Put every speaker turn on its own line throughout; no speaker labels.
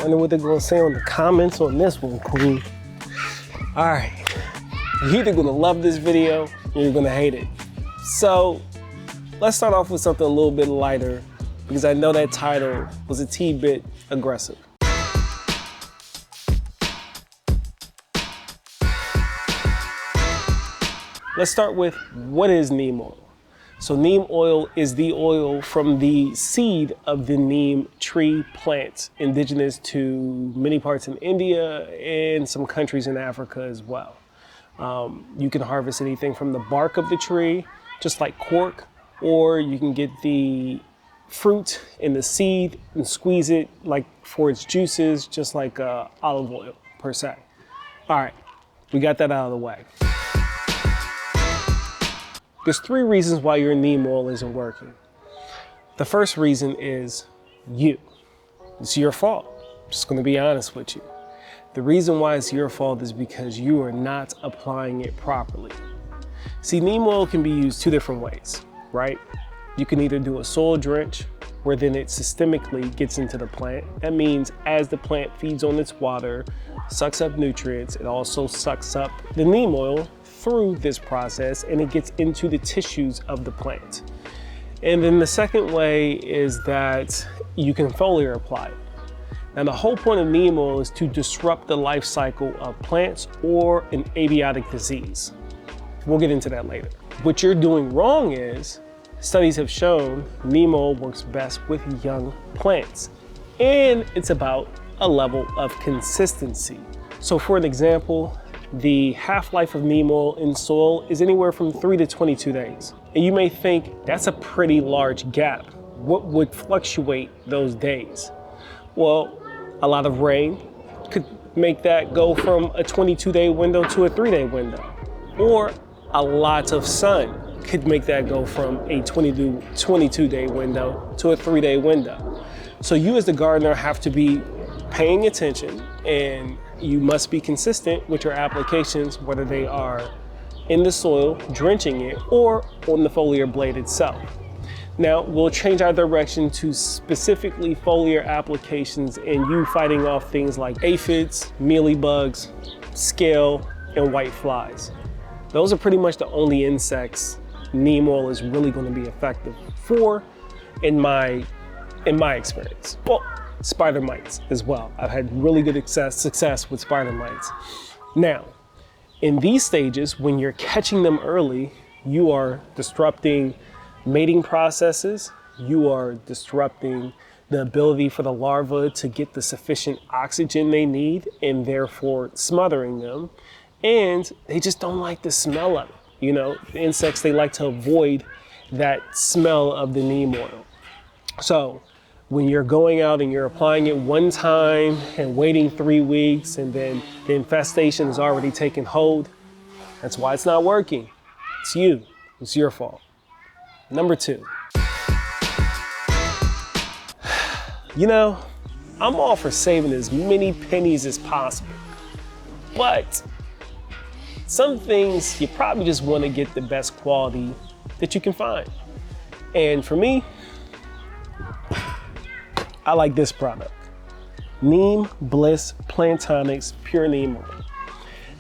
Wonder what they're gonna say on the comments on this one, Queen. All right, you're either gonna love this video or you're gonna hate it. So let's start off with something a little bit lighter because I know that title was a bit aggressive. Let's start with what is neem oil. So neem oil is the oil from the seed of the neem tree plant, indigenous to many parts in India and some countries in Africa as well. You can harvest anything from the bark of the tree, just like cork, or you can get the fruit and the seed and squeeze it like for its juices, just like olive oil per se. All right, we got that out of the way. There's 3 reasons why your neem oil isn't working. The first reason is you. It's your fault. I'm just gonna be honest with you. The reason why it's your fault is because you are not applying it properly. See, neem oil can be used 2 different ways, right? You can either do a soil drench, where then it systemically gets into the plant. That means as the plant feeds on its water, sucks up nutrients, it also sucks up the neem oil through this process and it gets into the tissues of the plant. And then the second way is that you can foliar apply it. Now the whole point of neem oil is to disrupt the life cycle of plants or an abiotic disease. We'll get into that later. What you're doing wrong is, studies have shown neem oil works best with young plants. And it's about a level of consistency. So for an example, the half-life of neem oil in soil is anywhere from 3 to 22 days. And you may think that's a pretty large gap. What would fluctuate those days? Well, a lot of rain could make that go from a 22-day window to a 3-day window. Or a lot of sun could make that go from a 22-day window to a 3-day window. So you as the gardener have to be paying attention, and you must be consistent with your applications, whether they are in the soil, drenching it, or on the foliar blade itself. Now, we'll change our direction to specifically foliar applications and you fighting off things like aphids, mealybugs, scale, and white flies. Those are pretty much the only insects neem oil is really going to be effective for, in my experience. Well, spider mites as well. I've had really good success with spider mites. Now, in these stages, when you're catching them early, you are disrupting mating processes, you are disrupting the ability for the larvae to get the sufficient oxygen they need and therefore smothering them. And they just don't like the smell of it. You know, the insects, they like to avoid that smell of the neem oil. So when you're going out and you're applying it one time and waiting 3 weeks and then the infestation is already taken hold, that's why it's not working. It's you, it's your fault. Number 2. You know, I'm all for saving as many pennies as possible, but some things you probably just want to get the best quality that you can find. And for me, I like this product, Neem Bliss Plantonix Pure Neem Oil.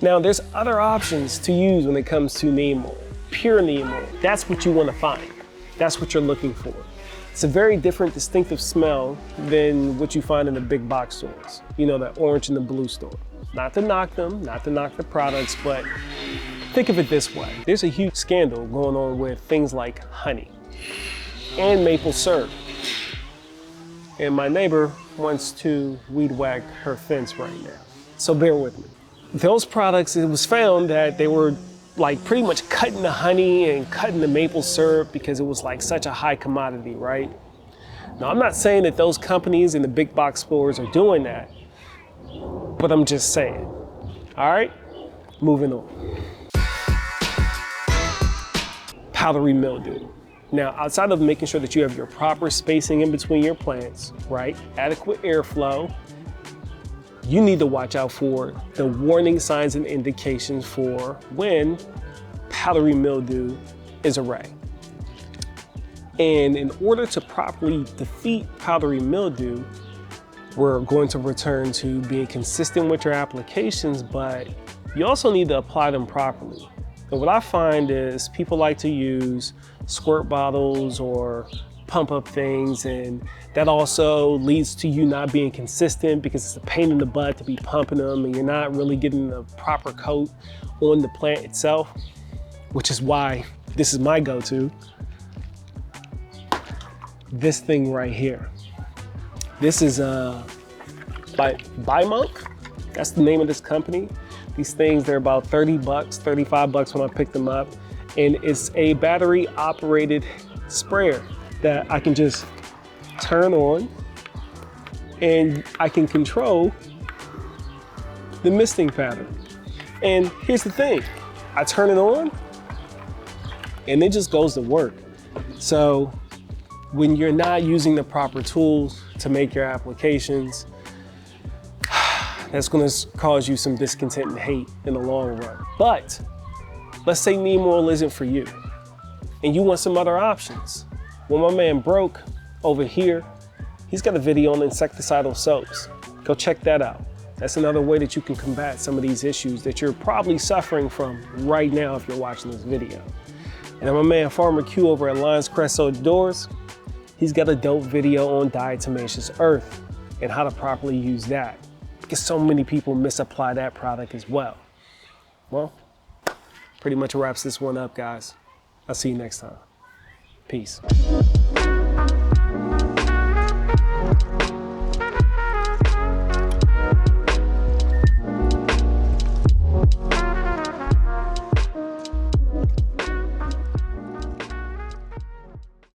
Now there's other options to use when it comes to neem oil, pure neem oil. That's what you want to find. That's what you're looking for. It's a very different distinctive smell than what you find in the big box stores. You know, the orange and the blue store. Not to knock them, not to knock the products, but think of it this way. There's a huge scandal going on with things like honey and maple syrup. And my neighbor wants to weed whack her fence right now. So bear with me. Those products, it was found that they were like pretty much cutting the honey and cutting the maple syrup because it was like such a high commodity, right? Now, I'm not saying that those companies in the big box stores are doing that, but I'm just saying. All right, moving on. Powdery mildew. Now, outside of making sure that you have your proper spacing in between your plants, right? Adequate airflow, you need to watch out for the warning signs and indications for when powdery mildew is array. And in order to properly defeat powdery mildew, we're going to return to being consistent with your applications, but you also need to apply them properly. And what I find is people like to use squirt bottles or pump up things, and that also leads to you not being consistent because it's a pain in the butt to be pumping them and you're not really getting the proper coat on the plant itself, which is why this is my go-to. This thing right here. This is by BioMonk. That's the name of this company. These things, they're about 30 bucks, 35 bucks when I picked them up. And it's a battery operated sprayer that I can just turn on and I can control the misting pattern. And here's the thing, I turn it on and it just goes to work. So when you're not using the proper tools to make your applications, that's gonna cause you some discontent and hate in the long run. But let's say neem oil isn't for you and you want some other options. Well, my man Broke over here, he's got a video on insecticidal soaps. Go check that out. That's another way that you can combat some of these issues that you're probably suffering from right now if you're watching this video. And my man Farmer Q over at Lions Crest Outdoors, he's got a dope video on Diatomaceous earth and how to properly use that, because so many people misapply that product as well. Well, pretty much wraps this one up, guys. I'll see you next time. Peace.